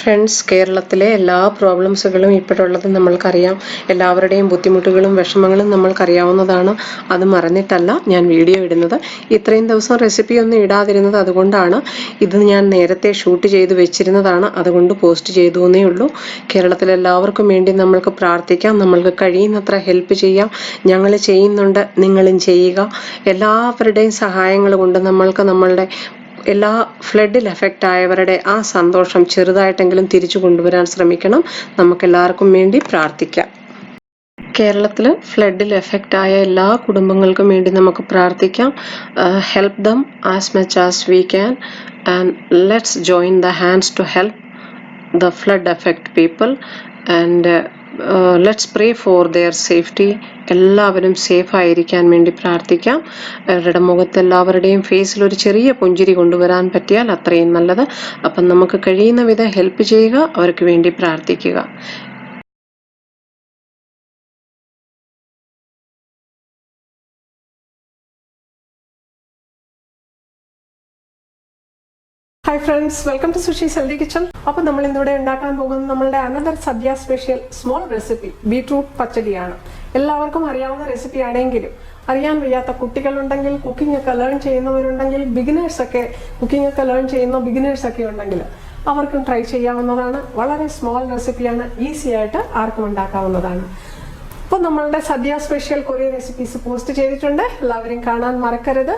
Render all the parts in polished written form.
Friends, കേരളത്തിലെ എല്ലാ പ്രോബ്ലംസുകളും ഇപ്പോഴുള്ളത് നമ്മൾക്കറിയാം. എല്ലാവരുടെയും ബുദ്ധിമുട്ടുകളും വിഷമങ്ങളും നമ്മൾക്കറിയാവുന്നതാണ്. അത് മറന്നിട്ടല്ല ഞാൻ വീഡിയോ ഇടുന്നത്. ഇത്രയും ദിവസം റെസിപ്പി ഒന്നും ഇടാതിരുന്നത് അതുകൊണ്ടാണ്. ഇത് ഞാൻ നേരത്തെ ഷൂട്ട് ചെയ്ത് വെച്ചിരുന്നതാണ്, അതുകൊണ്ട് പോസ്റ്റ് ചെയ്തു എന്നേ ഉള്ളൂ. കേരളത്തിലെ എല്ലാവർക്കും വേണ്ടി നമ്മൾക്ക് പ്രാർത്ഥിക്കാം. നമ്മൾക്ക് കഴിയുന്നത്ര ഹെൽപ്പ് ചെയ്യാം. ഞങ്ങൾ ചെയ്യുന്നുണ്ട്, നിങ്ങളും ചെയ്യുക. എല്ലാവരുടെയും സഹായങ്ങൾ കൊണ്ട് നമ്മൾക്ക് നമ്മളുടെ എല്ലാ ഫ്ലഡിൽ എഫക്റ്റ് ആയവരുടെ ആ സന്തോഷം ചെറുതായിട്ടെങ്കിലും തിരിച്ചു കൊണ്ടുവരാൻ ശ്രമിക്കണം. നമുക്കെല്ലാവർക്കും വേണ്ടി പ്രാർത്ഥിക്കാം. കേരളത്തിൽ ഫ്ലഡിൽ എഫക്റ്റ് ആയ എല്ലാ കുടുംബങ്ങൾക്കും വേണ്ടി നമുക്ക് പ്രാർത്ഥിക്കാം. Help them as much as we can and let's join the hands to help the flood affect people and let's pray for their safety. എല്ലാവരും സേഫ് ആയിരിക്കാൻ വേണ്ടി പ്രാർത്ഥിക്കാം. അവരുടെ മുഖത്ത് എല്ലാവരുടെയും ഫേസിൽ ഒരു ചെറിയ പുഞ്ചിരി കൊണ്ടുവരാൻ പറ്റിയാൽ അത്രയും നല്ലത്. അപ്പം നമുക്ക് കഴിയുന്ന വിധം ഹെൽപ്പ് ചെയ്യുക, അവർക്ക് വേണ്ടി പ്രാർത്ഥിക്കുക. Hi friends, welcome to Sushi healthy kitchen. അപ്പോൾ നമ്മൾ ഇന്നിവിടെ ഉണ്ടാക്കാൻ പോകുന്നത് നമ്മളുടെ another sadya special small recipe beetroot പച്ചടിയാണ്. എല്ലാവർക്കും അറിയാവുന്ന റെസിപ്പി ആണെങ്കിലും അറിയാൻ വയ്യാത്ത കുട്ടികളുണ്ടെങ്കിൽ, കുക്കിംഗ് ഒക്കെ ലേൺ ചെയ്യുന്നവരുണ്ടെങ്കിൽ, ബിഗിനേഴ്സ് ഒക്കെ കുക്കിംഗ് ഒക്കെ ലേൺ ചെയ്യുന്ന ബിഗിനേഴ്സ് ഒക്കെ ഉണ്ടെങ്കിൽ അവർക്കും ട്രൈ ചെയ്യാവുന്നതാണ്. വളരെ സ്മോൾ റെസിപ്പിയാണ്, ഈസി ആയിട്ട് ആർക്കും ഉണ്ടാക്കാവുന്നതാണ്. അപ്പോൾ നമ്മളുടെ സദ്യ സ്പെഷ്യൽ കുറേ റെസിപ്പീസ് പോസ്റ്റ് ചെയ്തിട്ടുണ്ട്, എല്ലാവരും കാണാൻ മറക്കരുത്.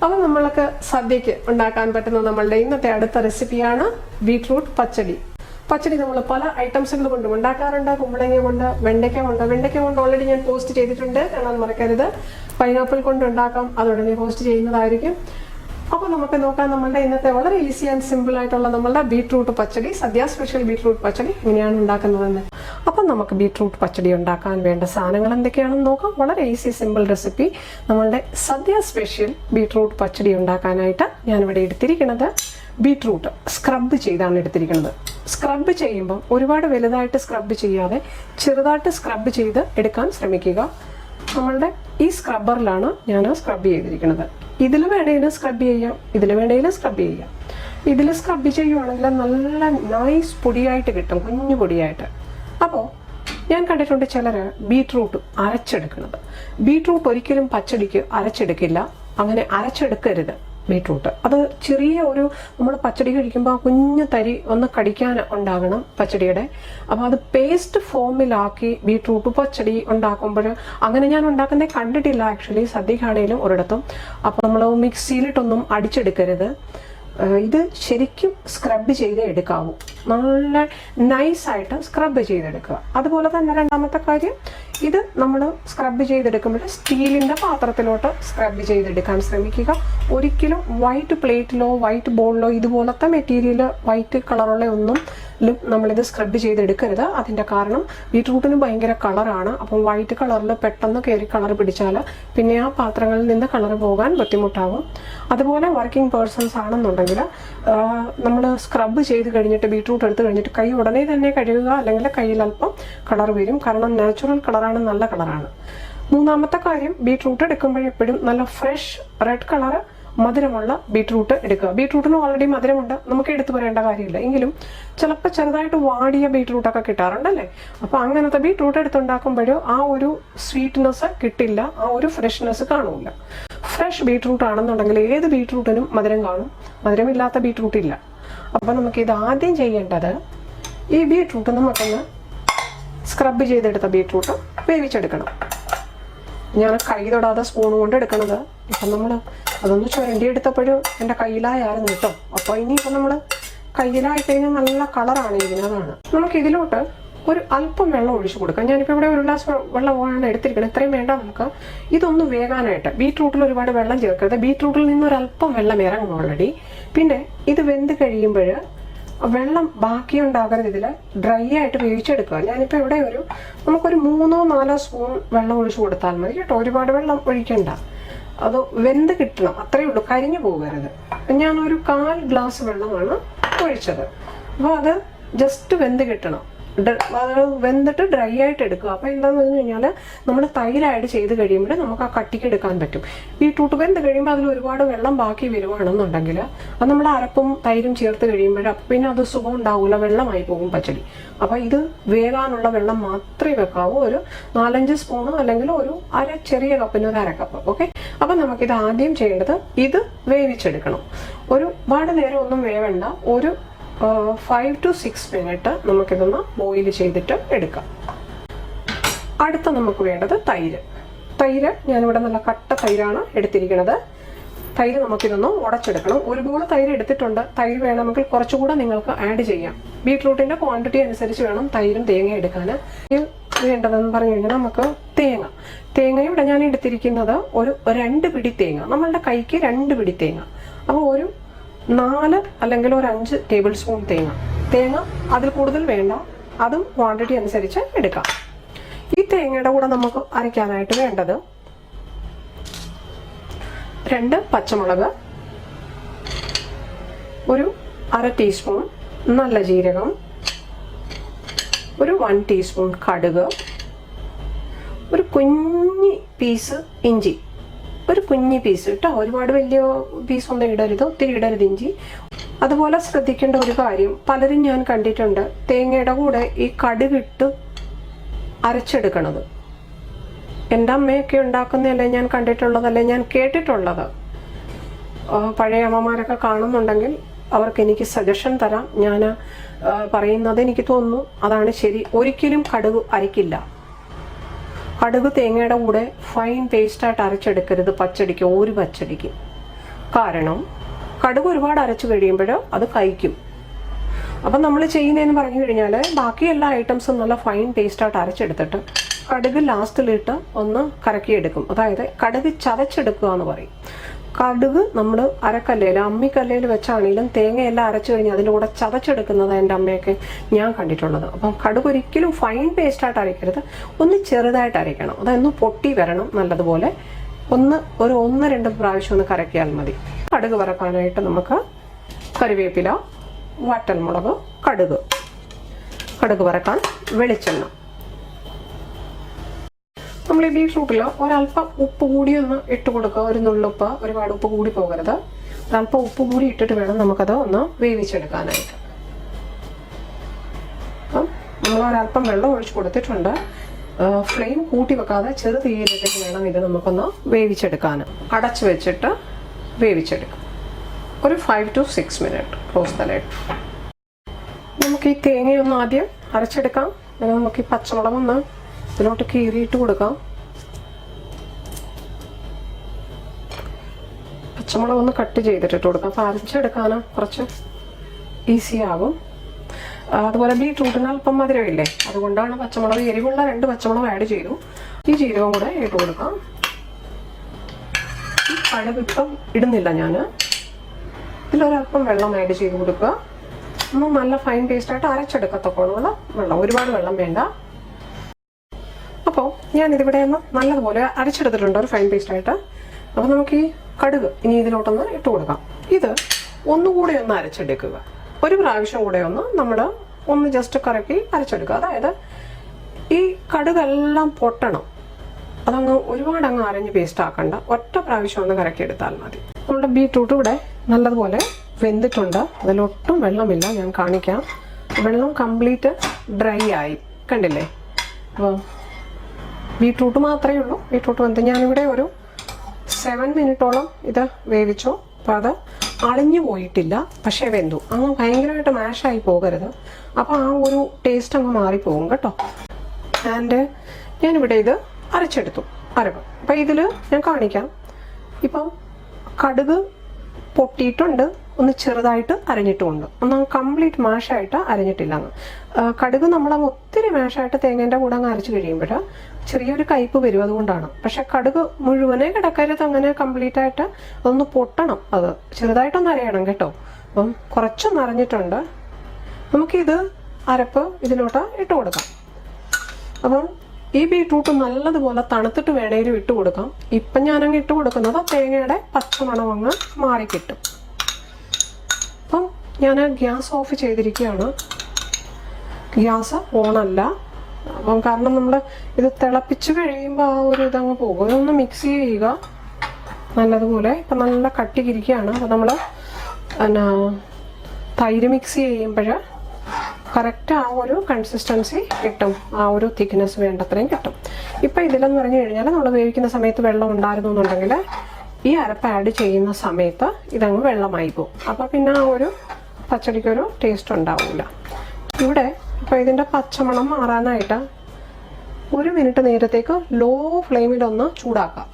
അപ്പോൾ നമ്മൾക്ക് സദ്യക്ക് ഉണ്ടാക്കാൻ പറ്റുന്ന നമ്മളുടെ ഇന്നത്തെ അടുത്ത റെസിപ്പിയാണ് ബീട്രൂട്ട് പച്ചടി. പച്ചടി നമ്മൾ പല ഐറ്റംസുകൾ കൊണ്ടും ഉണ്ടാക്കാറുണ്ട്. കുമ്പളങ്ങ കൊണ്ട്, വെണ്ടയ്ക്ക കൊണ്ട് ഓൾറെഡി ഞാൻ പോസ്റ്റ് ചെയ്തിട്ടുണ്ട്, കാണാൻ മറക്കരുത്. പൈനാപ്പിൾ കൊണ്ട് ഉണ്ടാക്കാം, അതുടനെ പോസ്റ്റ് ചെയ്യുന്നതായിരിക്കും. അപ്പോൾ നമുക്ക് നോക്കാം നമ്മളുടെ ഇന്നത്തെ വളരെ ഈസി ആൻഡ് സിമ്പിൾ ആയിട്ടുള്ള നമ്മളുടെ ബീട്രൂട്ട് പച്ചടി, സദ്യ സ്പെഷ്യൽ ബീട്രൂട്ട് പച്ചടി എങ്ങനെയാണ് ഉണ്ടാക്കുന്നതെന്ന്. അപ്പം നമുക്ക് ബീട്രൂട്ട് പച്ചടി ഉണ്ടാക്കാൻ വേണ്ട സാധനങ്ങൾ എന്തൊക്കെയാണെന്ന് നോക്കാം. വളരെ ഈസി സിമ്പിൾ റെസിപ്പി നമ്മളുടെ സദ്യ സ്പെഷ്യൽ ബീട്രൂട്ട് പച്ചടി ഉണ്ടാക്കാനായിട്ട് ഞാനിവിടെ എടുത്തിരിക്കുന്നത് ബീട്രൂട്ട് സ്ക്രബ് ചെയ്താണ് എടുത്തിരിക്കുന്നത്. സ്ക്രബ് ചെയ്യുമ്പം ഒരുപാട് വലുതായിട്ട് സ്ക്രബ് ചെയ്യാതെ ചെറുതായിട്ട് സ്ക്രബ് ചെയ്ത് എടുക്കാൻ ശ്രമിക്കുക. നമ്മളുടെ ഈ സ്ക്രബ്ബറിലാണ് ഞാൻ സ്ക്രബ് ചെയ്തിരിക്കുന്നത്. ഇതിൽ വേണമെങ്കിലും സ്ക്രബ് ചെയ്യാം, ഇതിൽ വേണമെങ്കിലും സ്ക്രബ് ചെയ്യാം. ഇതിൽ സ്ക്രബ് ചെയ്യുവാണെങ്കിൽ നല്ല നൈസ് പൊടിയായിട്ട് കിട്ടും, കുഞ്ഞു പൊടിയായിട്ട്. അപ്പോൾ ഞാൻ കണ്ടിട്ടുണ്ട് ചിലർ ബീട്രൂട്ട് അരച്ചെടുക്കുന്നത്. ബീട്രൂട്ട് ഒരിക്കലും പച്ചടിക്ക് അരച്ചെടുക്കില്ല, അങ്ങനെ അരച്ചെടുക്കരുത് ബീട്രൂട്ട്. അത് ചെറിയ ഒരു നമ്മൾ പച്ചടി കഴിക്കുമ്പോൾ കുഞ്ഞു തരി ഒന്ന് കടിക്കാൻ ഉണ്ടാകണം പച്ചടിയുടെ. അപ്പോൾ അത് പേസ്റ്റ് ഫോമിലാക്കി ബീട്രൂട്ട് പച്ചടി ഉണ്ടാക്കുമ്പോൾ അങ്ങനെ ഞാൻ ഉണ്ടാക്കുന്നേ കണ്ടിട്ടില്ല ആക്ച്വലി, സദ്യക്കാണേലും ഒരിടത്തും. അപ്പോൾ നമ്മൾ മിക്സിയിലിട്ടൊന്നും അടിച്ചെടുക്കരുത്. ഇത് ശരിക്കും സ്ക്രബ് ചെയ്ത് എടുക്കാവൂ, നല്ല നൈസായിട്ട് സ്ക്രബ് ചെയ്തെടുക്കുക. അതുപോലെ തന്നെ രണ്ടാമത്തെ കാര്യം, ഇത് നമ്മൾ സ്ക്രബ് ചെയ്തെടുക്കുമ്പോൾ സ്റ്റീലിൻ്റെ പാത്രത്തിലോട്ട് സ്ക്രബ് ചെയ്തെടുക്കാൻ ശ്രമിക്കുക. ഒരിക്കലും വൈറ്റ് പ്ലേറ്റിലോ വൈറ്റ് ബോളിലോ ഇതുപോലത്തെ മെറ്റീരിയൽ വൈറ്റ് കളറുള്ള ഒന്നും നമ്മളിത് സ്ക്രബ് ചെയ്തെടുക്കരുത്. അതിൻ്റെ കാരണം ബീട്രൂട്ടിന് ഭയങ്കര കളറാണ്. അപ്പം വൈറ്റ് കളറിൽ പെട്ടെന്ന് കയറി കളർ പിടിച്ചാൽ പിന്നെ ആ പാത്രങ്ങളിൽ നിന്ന് കളർ പോകാൻ ബുദ്ധിമുട്ടാകും. അതുപോലെ വർക്കിംഗ് പേഴ്സൺസ് ആണെന്നുണ്ടെങ്കിൽ നമ്മൾ സ്ക്രബ് ചെയ്ത് കഴിഞ്ഞിട്ട് ബീട്രൂട്ട് എടുത്ത് കഴിഞ്ഞിട്ട് കൈ ഉടനെ തന്നെ കഴുകുക, അല്ലെങ്കിൽ കയ്യിൽ അല്പം കളർ വരും. കാരണം നാച്ചുറൽ കളറാണ്, നല്ല കളറാണ്. മൂന്നാമത്തെ കാര്യം, ബീട്രൂട്ട് എടുക്കുമ്പോഴെപ്പോഴും നല്ല ഫ്രഷ് റെഡ് കളർ മധുരമുള്ള ബീട്രൂട്ട് എടുക്കുക. ബീട്രൂട്ടിന് ഓൾറെഡി മധുരമുണ്ട്, നമുക്ക് എടുത്തു പറയേണ്ട കാര്യമില്ല. എങ്കിലും ചിലപ്പോൾ ചെറുതായിട്ട് വാടിയ ബീട്രൂട്ടൊക്കെ കിട്ടാറുണ്ടല്ലേ. അപ്പോൾ അങ്ങനത്തെ ബീട്രൂട്ട് എടുത്തുണ്ടാക്കുമ്പോഴും ആ ഒരു സ്വീറ്റ്നെസ് കിട്ടില്ല, ആ ഒരു ഫ്രഷ്നെസ് കാണില്ല. ഫ്രഷ് ബീട്രൂട്ട് ആണെന്നുണ്ടെങ്കിൽ ഏത് ബീട്രൂട്ടിനും മധുരം കാണും, മധുരമില്ലാത്ത ബീട്രൂട്ട് ഇല്ല. അപ്പോൾ നമുക്കിത് ആദ്യം ചെയ്യേണ്ടത്, ഈ ബീട്രൂട്ട് നമുക്കൊന്ന് സ്ക്രബ് ചെയ്തെടുത്ത ബീട്രൂട്ട് വേവിച്ചെടുക്കണം. ഞാൻ കൈ തൊടാതെ സ്പൂൺ കൊണ്ട് എടുക്കണത്. ഇപ്പം നമ്മൾ അതൊന്ന് ചുരണ്ടി എടുത്തപ്പോഴും എൻ്റെ കയ്യിലായിരുന്നു കേട്ടോ. അപ്പോൾ ഇനിയിപ്പോൾ നമ്മൾ കയ്യിലായി കഴിഞ്ഞാൽ നല്ല കളറാണ് ഇരിക്കുന്നതാണ്. നമുക്ക് ഇതിലോട്ട് ഒരു അല്പം വെള്ളം ഒഴിച്ചു കൊടുക്കാം. ഞാനിപ്പോൾ ഇവിടെ ഒരു ഗ്ലാസ് വെള്ളമാണ് എടുത്തിരിക്കുന്നത്, ഇത്രയും വേണ്ട നമുക്ക്. ഇതൊന്ന് വേകാനായിട്ട് ബീട്രൂട്ടിൽ ഒരുപാട് വെള്ളം ചേർക്കരുത്. ബീട്രൂട്ടിൽ നിന്നൊരല്പം വെള്ളം ഇറങ്ങും ഓൾറെഡി. പിന്നെ ഇത് വെന്ത് കഴിയുമ്പോൾ വെള്ളം ബാക്കിയുണ്ടാകരുത്, ഇതിൽ ഡ്രൈ ആയിട്ട് വേവിച്ചെടുക്കുക. ഞാനിപ്പോൾ ഇവിടെ നമുക്കൊരു 3-4 സ്പൂൺ വെള്ളം ഒഴിച്ചു കൊടുത്താൽ മതി കേട്ടോ. ഒരുപാട് വെള്ളം ഒഴിക്കണ്ട, അത് വെന്ത് കിട്ടണം, അത്രയേ ഉള്ളൂ, കരിഞ്ഞു പോകരുത്. ഞാനൊരു 1/4 ഗ്ലാസ് വെള്ളമാണ് ഒഴിച്ചത്. അപ്പോൾ അത് ജസ്റ്റ് വെന്ത് കിട്ടണം. വെന്തിട്ട് ഡ്രൈ ആയിട്ട് എടുക്കുക. അപ്പോൾ എന്താണെന്ന് പറഞ്ഞു കഴിഞ്ഞാൽ നമ്മൾ തൈര് ആഡ് ചെയ്ത് കഴിയുമ്പോൾ നമുക്ക് ആ കട്ടിക്ക് എടുക്കാൻ പറ്റും. ബീട്രൂട്ട് വെന്ത് കഴിയുമ്പോൾ അതിൽ ഒരുപാട് വെള്ളം ബാക്കി വരുവാണെന്നുണ്ടെങ്കിൽ അത് നമ്മൾ അരപ്പും തൈരും ചേർത്ത് കഴിയുമ്പോൾ പിന്നെ അത് സുഖം ഉണ്ടാവില്ല, വെള്ളമായി പോകും പച്ചടി. അപ്പോൾ ഇത് വേകാനുള്ള വെള്ളം മാത്രമേ വെക്കാവൂ. ഒരു 4-5 സ്പൂണോ അല്ലെങ്കിൽ ഒരു ചെറിയ കപ്പിന് ഒരു 1/2 കപ്പ്. ഓക്കെ. അപ്പം നമുക്കിത് ആദ്യം ചെയ്യേണ്ടത് ഇത് വേവിച്ചെടുക്കണം. ഒരുപാട് നേരം ഒന്നും വേവണ്ട, ഒരു 5 to 6 മിനിറ്റ് നമുക്കിതൊന്ന് ബോയിൽ ചെയ്തിട്ട് എടുക്കാം. അടുത്ത നമുക്ക് വേണ്ടത് തൈര്. തൈര് ഞാനിവിടെ നല്ല കട്ട തൈരാണ് എടുത്തിരിക്കുന്നത്. തൈര് നമുക്കിതൊന്ന് ഉടച്ചെടുക്കണം. ഒരു ബോൾ തൈര് എടുത്തിട്ടുണ്ട്. തൈര് വേണമെങ്കിൽ കുറച്ചുകൂടെ നിങ്ങൾക്ക് ആഡ് ചെയ്യാം. ബീട്രൂട്ടിന്റെ ക്വാണ്ടിറ്റി അനുസരിച്ച് വേണം തൈരും തേങ്ങ എടുക്കാൻ. വേണ്ടതെന്ന് പറഞ്ഞു കഴിഞ്ഞാൽ നമുക്ക് തേങ്ങ ഇവിടെ ഞാൻ എടുത്തിരിക്കുന്നത് ഒരു 2 പിടി തേങ്ങ, നമ്മളുടെ കൈക്ക് 2 പിടി തേങ്ങ. അപ്പോൾ ഒരു 4 അല്ലെങ്കിൽ ഒരു 5 ടേബിൾ സ്പൂൺ തേങ്ങ അതിൽ കൂടുതൽ വേണ്ട, അതും ക്വാണ്ടിറ്റി അനുസരിച്ച് എടുക്കാം. ഈ തേങ്ങയുടെ കൂടെ നമുക്ക് അരയ്ക്കാനായിട്ട് വേണ്ടത് 2 പച്ചമുളക്, ഒരു 1/2 ടീസ്പൂൺ നല്ല ജീരകം, ഒരു 1 ടീസ്പൂൺ കടുക്, ഒരു കുഞ്ഞി പീസ് ഇഞ്ചി, ഒരു കുഞ്ഞി പീസ് കേട്ടോ, ഒരുപാട് വലിയ പീസൊന്നും ഇടരുത്, ഒത്തിരി ഇടരുത് ഇഞ്ചി. അതുപോലെ ശ്രദ്ധിക്കേണ്ട ഒരു കാര്യം, പലരും ഞാൻ കണ്ടിട്ടുണ്ട് തേങ്ങയുടെ കൂടെ ഈ കടുകിട്ട് അരച്ചെടുക്കണത്. എൻ്റെ അമ്മയൊക്കെ ഉണ്ടാക്കുന്നതല്ലേ ഞാൻ കണ്ടിട്ടുള്ളതല്ലേ ഞാൻ കേട്ടിട്ടുള്ളത്. പഴയ അമ്മമാരൊക്കെ കാണുന്നുണ്ടെങ്കിൽ അവർക്ക് എനിക്ക് സജഷൻ തരാം. ഞാൻ പറയുന്നത് എനിക്ക് തോന്നുന്നു അതാണ് ശരി. ഒരിക്കലും കടുക് അരയ്ക്കില്ല. കടുക് തേങ്ങയുടെ കൂടെ ഫൈൻ പേസ്റ്റായിട്ട് അരച്ചെടുക്കരുത് പച്ചടിക്ക്, ഒരു പച്ചടിക്ക്. കാരണം കടുക് ഒരുപാട് അരച്ചു കഴിയുമ്പോൾ അത് കഴിക്കും. അപ്പം നമ്മൾ ചെയ്യുന്നതെന്ന് പറഞ്ഞു കഴിഞ്ഞാൽ ബാക്കി എല്ലാ ഐറ്റംസും നല്ല ഫൈൻ പേസ്റ്റായിട്ട് അരച്ചെടുത്തിട്ട് കടുക് ലാസ്റ്റിലിട്ട് ഒന്ന് കറക്കിയെടുക്കും. അതായത് കടുക് ചതച്ചെടുക്കുക എന്ന് പറയും. കടുക് നമ്മൾ അരക്കല്ലേൽ അമ്മിക്കല്ലേൽ വെച്ചാണെങ്കിലും തേങ്ങയെല്ലാം അരച്ചു കഴിഞ്ഞ് അതിൻ്റെ കൂടെ ചതച്ചെടുക്കുന്നത് എൻ്റെ അമ്മയൊക്കെ ഞാൻ കണ്ടിട്ടുള്ളത്. അപ്പം കടുക് ഒരിക്കലും ഫൈൻ പേസ്റ്റായിട്ട് അരയ്ക്കരുത്, ഒന്ന് ചെറുതായിട്ട് അരയ്ക്കണം. അതൊന്ന് പൊട്ടി വരണം നല്ലതുപോലെ. ഒരു 1-2 പ്രാവശ്യം ഒന്ന് കറക്കിയാൽ മതി. കടുക് വറക്കാനായിട്ട് നമുക്ക് കറിവേപ്പില, വറ്റൽമുളക്, കടുക് വറക്കാൻ വെളിച്ചെണ്ണ. നമ്മൾ ഈ ബീട്രൂട്ടിൽ ഒരല്പം ഉപ്പ് കൂടി ഒന്ന് ഇട്ട് കൊടുക്കുക. ഒരു നുള്ളുപ്പ്, ഒരുപാട് ഉപ്പ് കൂടി പോകരുത്. ഒരല്പം ഉപ്പ് കൂടി ഇട്ടിട്ട് വേണം നമുക്കത് ഒന്ന് വേവിച്ചെടുക്കാനായിട്ട്. അപ്പം നമ്മൾ ഒരല്പം വെള്ളം ഒഴിച്ച് കൊടുത്തിട്ടുണ്ട്. ഫ്ലെയിം കൂട്ടി വെക്കാതെ ചെറു തീയിലിട്ടിട്ട് വേണം ഇത് നമുക്കൊന്ന് വേവിച്ചെടുക്കാൻ. അടച്ചു വെച്ചിട്ട് വേവിച്ചെടുക്കാം. ഒരു 5 to 6 minute close the lid. നമുക്ക് ഈ തേങ്ങയൊന്ന് ആദ്യം അരച്ചെടുക്കാം. നമുക്ക് ഈ പച്ചമുളകൊന്ന് ഇതിലോട്ട് കീറിയിട്ട് കൊടുക്കാം. പച്ചമുളക് ഒന്ന് കട്ട് ചെയ്തിട്ട് കൊടുക്കാം. അപ്പോൾ അരച്ചെടുക്കാൻ കുറച്ച് ഈസി ആകും. അതുപോലെ ബീട്രൂട്ടിന് അല്പം മധുരമില്ലേ, അതുകൊണ്ടാണ് പച്ചമുളക്, എരിവുള്ള 2 പച്ചമുളക് ആഡ് ചെയ്തു. ഈ ജീരകം കൂടെ ഇട്ട് കൊടുക്കാം. ഈ കടുക് ഇപ്പം ഇടുന്നില്ല ഞാൻ. ഇതിലൊരല്പം വെള്ളം ആഡ് ചെയ്ത് കൊടുക്കുക. ഒന്ന് നല്ല ഫൈൻ പേസ്റ്റായിട്ട് അരച്ചെടുക്കത്തക്കോളമുള്ള വെള്ളം, ഒരുപാട് വെള്ളം വേണ്ട. അപ്പോൾ ഞാനിതിവിടെ ഒന്ന് നല്ലതുപോലെ അരച്ചെടുത്തിട്ടുണ്ട് ഒരു ഫൈൻ പേസ്റ്റായിട്ട്. അപ്പോൾ നമുക്ക് ഈ കടുക് ഇനി ഇതിലോട്ടൊന്ന് ഇട്ട് കൊടുക്കാം. ഇത് ഒന്നുകൂടെ ഒന്ന് അരച്ചെടുക്കുക. ഒരു പ്രാവശ്യം കൂടെ ഒന്ന് ജസ്റ്റ് കറക്കി അരച്ചെടുക്കുക. അതായത് ഈ കടുകെല്ലാം പൊട്ടണം. അതങ്ങ് ഒരുപാട് അങ്ങ് അരഞ്ഞ് പേസ്റ്റ് ആക്കണ്ട, ഒറ്റ പ്രാവശ്യം ഒന്ന് കറക്കിയെടുത്താൽ മതി. നമ്മുടെ ബീട്രൂട്ട് ഇവിടെ നല്ലതുപോലെ വെന്തിട്ടുണ്ട്. അതിലൊട്ടും വെള്ളമില്ല, ഞാൻ കാണിക്കാം. വെള്ളം കംപ്ലീറ്റ് ഡ്രൈ ആയി, കണ്ടില്ലേ? അപ്പോൾ ബീട്രൂട്ട് മാത്രമേ ഉള്ളൂ. ബീട്രൂട്ട് വെന്ത് ഞാനിവിടെ ഒരു 7 മിനിറ്റോളം ഇത് വേവിച്ചു. അപ്പോൾ അത് അളിഞ്ഞു പോയിട്ടില്ല, പക്ഷേ വെന്തു. അങ്ങ് ഭയങ്കരമായിട്ട് മാഷായി പോകരുത്, അപ്പോൾ ആ ഒരു ടേസ്റ്റ് അങ്ങ് മാറിപ്പോകും കേട്ടോ. ആൻഡ് ഞാനിവിടെ ഇത് അരച്ചെടുത്തു, അരവ്. അപ്പം ഇതിൽ ഞാൻ കാണിക്കാം. ഇപ്പം കടുക് പൊട്ടിയിട്ടുണ്ട്, ഒന്ന് ചെറുതായിട്ട് അരഞ്ഞിട്ടുമുണ്ട്. ഒന്ന് കംപ്ലീറ്റ് മാഷായിട്ട് അരഞ്ഞിട്ടില്ല. കടുക് നമ്മൾ ഒത്തിരി മാഷായിട്ട് തേങ്ങേൻ്റെ കൂടെ അങ്ങ് അരച്ച് കഴിയുമ്പോൾ ചെറിയൊരു കയ്പ്പ് വരും, അതുകൊണ്ടാണ്. പക്ഷെ കടുക് മുഴുവനെ കിടക്കരുത്, അങ്ങനെ കംപ്ലീറ്റ് ആയിട്ട് അതൊന്ന് പൊട്ടണം. അത് ചെറുതായിട്ടൊന്ന് അരയണം കേട്ടോ. അപ്പം കുറച്ചൊന്ന് അരഞ്ഞിട്ടുണ്ട്. നമുക്കിത് അരപ്പ് ഇതിലോട്ട് ഇട്ട് കൊടുക്കാം. അപ്പം ഈ ബീട്രൂട്ട് നല്ലതുപോലെ തണുത്തിട്ട് വേണേലും ഇട്ട് കൊടുക്കാം. ഇപ്പം ഞാനങ്ങ് ഇട്ട് കൊടുക്കുന്നത് തേങ്ങയുടെ പച്ചമണം അങ്ങ് മാറിക്കിട്ടും. അപ്പം ഞാൻ ഗ്യാസ് ഓഫ് ചെയ്തിരിക്കുകയാണ്. ഗ്യാസ് ഓണല്ല. അപ്പം കാരണം നമ്മൾ ഇത് തിളപ്പിച്ച് കഴിയുമ്പോൾ ആ ഒരു ഇതങ്ങ് പോകും. ഇതൊന്ന് മിക്സ് ചെയ്യുക നല്ലതുപോലെ. ഇപ്പം നല്ല കട്ടിക്കിരിക്കുകയാണ്. അപ്പം നമ്മൾ പിന്നെ തൈര് മിക്സ് ചെയ്യുമ്പോൾ കറക്റ്റ് ആ ഒരു കൺസിസ്റ്റൻസി കിട്ടും, ആ ഒരു തിക്നെസ് വേണ്ടത്രയും കിട്ടും. ഇപ്പം ഇതിലെന്ന് പറഞ്ഞു കഴിഞ്ഞാൽ നമ്മൾ വേവിക്കുന്ന സമയത്ത് വെള്ളം ഉണ്ടായിരുന്നു എന്നുണ്ടെങ്കിൽ ഈ അരപ്പ് ആഡ് ചെയ്യുന്ന സമയത്ത് ഇതങ്ങ് വെള്ളമായി പോകും. അപ്പോൾ പിന്നെ ആ ഒരു പച്ചടിക്കൊരു ടേസ്റ്റ് ഉണ്ടാവില്ല. ഇവിടെ ഇപ്പോൾ ഇതിൻ്റെ പച്ചമണം മാറാനായിട്ട് 1 മിനിറ്റ് നേരത്തേക്ക് ലോ ഫ്ലെയിമിലൊന്ന് ചൂടാക്കാം.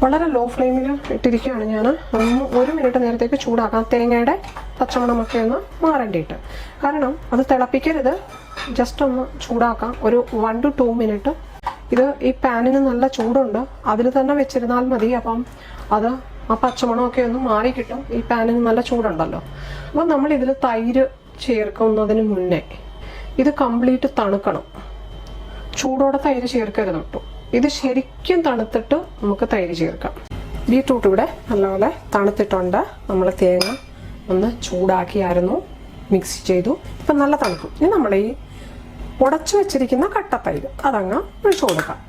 വളരെ ലോ ഫ്ലെയിമിൽ ഇട്ടിരിക്കുകയാണ് ഞാൻ. 1 മിനിറ്റ് നേരത്തേക്ക് ചൂടാക്കാം, തേങ്ങയുടെ പച്ചമണമൊക്കെ ഒന്ന് മാറേണ്ടിയിട്ട്. കാരണം അത് തിളപ്പിക്കരുത്, ജസ്റ്റ് ഒന്ന് ചൂടാക്കാം ഒരു 1 to 2 മിനിറ്റ്. ഇത് ഈ പാനിന് നല്ല ചൂടുണ്ട്, അതിൽ തന്നെ വെച്ചിരുന്നാൽ മതി. അപ്പം അത് ആ പച്ചമണമൊക്കെ ഒന്ന് മാറി കിട്ടും. ഈ പാനിന് നല്ല ചൂടുണ്ടല്ലോ. അപ്പം നമ്മൾ ഇതിൽ തൈര് ചേർക്കുന്നതിന് മുന്നേ ഇത് കംപ്ലീറ്റ് തണുക്കണം. ചൂടോടെ തൈര് ചേർക്കരുത് കേട്ടോ. ഇത് ശരിക്കും തണുത്തിട്ട് നമുക്ക് തൈര് ചേർക്കാം. ബീട്രൂട്ട് ഇവിടെ നല്ലപോലെ തണുത്തിട്ടുണ്ട്. നമ്മൾ തേങ്ങ ഒന്ന് ചൂടാക്കിയായിരുന്നു, മിക്സ് ചെയ്തു. ഇപ്പം നല്ല തണുക്കും. ഇനി നമ്മൾ ഈ ഉടച്ചു വെച്ചിരിക്കുന്ന കട്ടത്തൈര് അതങ്ങ് ഒഴിച്ചു കൊടുക്കാം.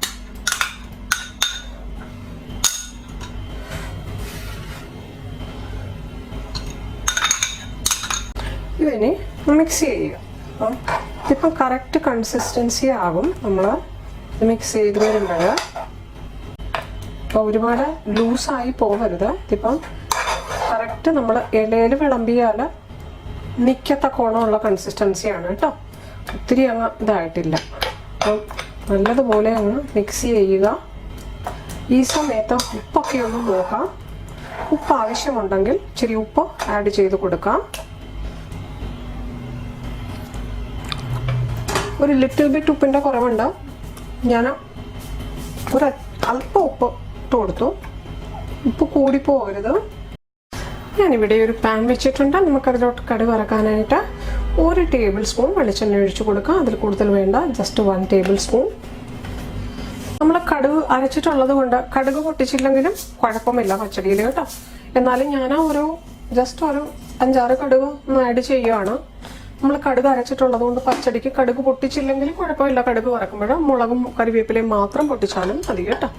ഇതിനി മിക്സ് ചെയ്യുക. അപ്പം ഇതിപ്പം കറക്റ്റ് കൺസിസ്റ്റൻസി ആകും. നമ്മൾ മിക്സ് ചെയ്ത് വരുമ്പോൾ ഇപ്പോൾ ഒരുപാട് ലൂസായി പോകരുത്. ഇതിപ്പം കറക്റ്റ് നമ്മൾ ഇലയിൽ വിളമ്പിയാൽ നിൽക്കത്തക്കോണമുള്ള കൺസിസ്റ്റൻസിയാണ് കേട്ടോ. ഒത്തിരി അങ്ങ് ഇതായിട്ടില്ല. അപ്പം നല്ലതുപോലെ അങ്ങ് മിക്സ് ചെയ്യുക. ഈ സമയത്ത് ഉപ്പൊക്കെ ഒന്ന് നോക്കാം. ഉപ്പ് ആവശ്യമുണ്ടെങ്കിൽ ഇച്ചിരി ഉപ്പ് ആഡ് ചെയ്ത് കൊടുക്കാം. ഒരു ലിറ്റിൽ ബിറ്റ് ഉപ്പിൻ്റെ കുറവുണ്ട്. ഞാൻ ഒരു അല്പം ഉപ്പ് ഇട്ട് കൊടുത്തു. ഉപ്പ് കൂടിപ്പോകരുത്. ഞാനിവിടെ ഒരു പാൻ വെച്ചിട്ടുണ്ട്. നമുക്കതിലോട്ട് കടുക് വറക്കാനായിട്ട് 1 ടേബിൾ സ്പൂൺ വെളിച്ചെണ്ണ ഒഴിച്ചു കൊടുക്കാം. അതിൽ കൂടുതൽ വേണ്ട, ജസ്റ്റ് 1 ടേബിൾ സ്പൂൺ. നമ്മൾ കടുക് അരച്ചിട്ടുള്ളത് കൊണ്ട് കടുക് പൊട്ടിച്ചില്ലെങ്കിലും കുഴപ്പമില്ല പച്ചടിയിൽ കേട്ടോ. എന്നാലും ഞാൻ ജസ്റ്റ് ഒരു 5-6 കടുക് ഒന്ന് ആഡ് ചെയ്യുകയാണ്. നമ്മൾ കടുക് അരച്ചിട്ടുള്ളത് കൊണ്ട് പച്ചടിക്ക് കടുക് പൊട്ടിച്ചില്ലെങ്കിലും കുഴപ്പമില്ല. കടുക് വറക്കുമ്പോൾ മുളകും കറിവേപ്പിലയും മാത്രം പൊട്ടിച്ചാലും മതി കേട്ടോ.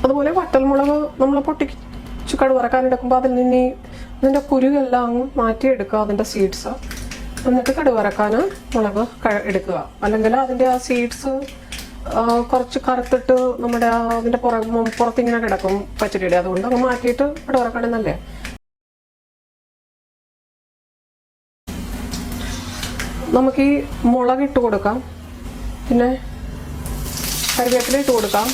അതുപോലെ വറ്റൽമുളക് നമ്മൾ പൊട്ടിച്ച് കടുക് വറക്കാനെടുക്കുമ്പോൾ അതിൽ നിന്ന് അതിൻ്റെ കുരുവെല്ലാം അങ്ങ് മാറ്റിയെടുക്കുക, അതിൻ്റെ സീഡ്സ്. എന്നിട്ട് കടുക് വറക്കാൻ മുളക് എടുക്കുക. അല്ലെങ്കിൽ അതിൻ്റെ ആ സീഡ്സ് കുറച്ച് കറുത്തിട്ട് നമ്മുടെ അതിൻ്റെ പുറത്തിങ്ങനെ കിടക്കും പച്ചടിയുടെ. അതുകൊണ്ട് അങ്ങ് മാറ്റിയിട്ട് കടുക് വറക്കണമെന്നല്ലേ. നമുക്ക് ഈ മുളക് ഇട്ട് കൊടുക്കാം, പിന്നെ കറിവേപ്പില ഇട്ട് കൊടുക്കാം.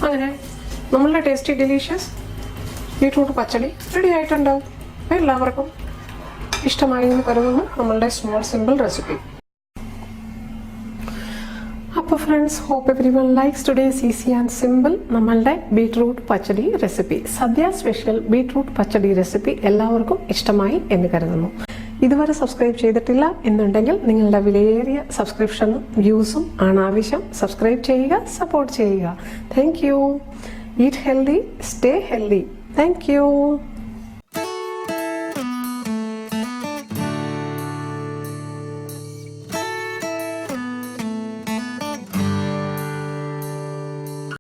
അങ്ങനെ നമ്മളുടെ tasty delicious beetroot pachadi ready ആയിട്ടുണ്ടാവും. എല്ലാവർക്കും ഇഷ്ടമായി എന്ന് കരുതുന്നു നമ്മളുടെ സ്മോൾ സിമ്പിൾ റെസിപ്പി. അപ്പോൾ friends, hope everyone likes today's easy and simple നമ്മളുടെ beetroot pachadi recipe. Sadya special beetroot pachadi recipe എല്ലാവർക്കും ഇഷ്ടമായി എന്ന് കരുതുന്നു. ഇതുവരെ സബ്സ്ക്രൈബ് ചെയ്തിട്ടില്ല എന്നുണ്ടെങ്കിൽ നിങ്ങളുടെ വിലയേറിയ സബ്സ്ക്രിപ്ഷനും വ്യൂസും ആണ് ആവശ്യം. സബ്സ്ക്രൈബ് ചെയ്യുക, സപ്പോർട്ട് ചെയ്യുക. Thank you. Eat healthy, stay healthy. Thank you.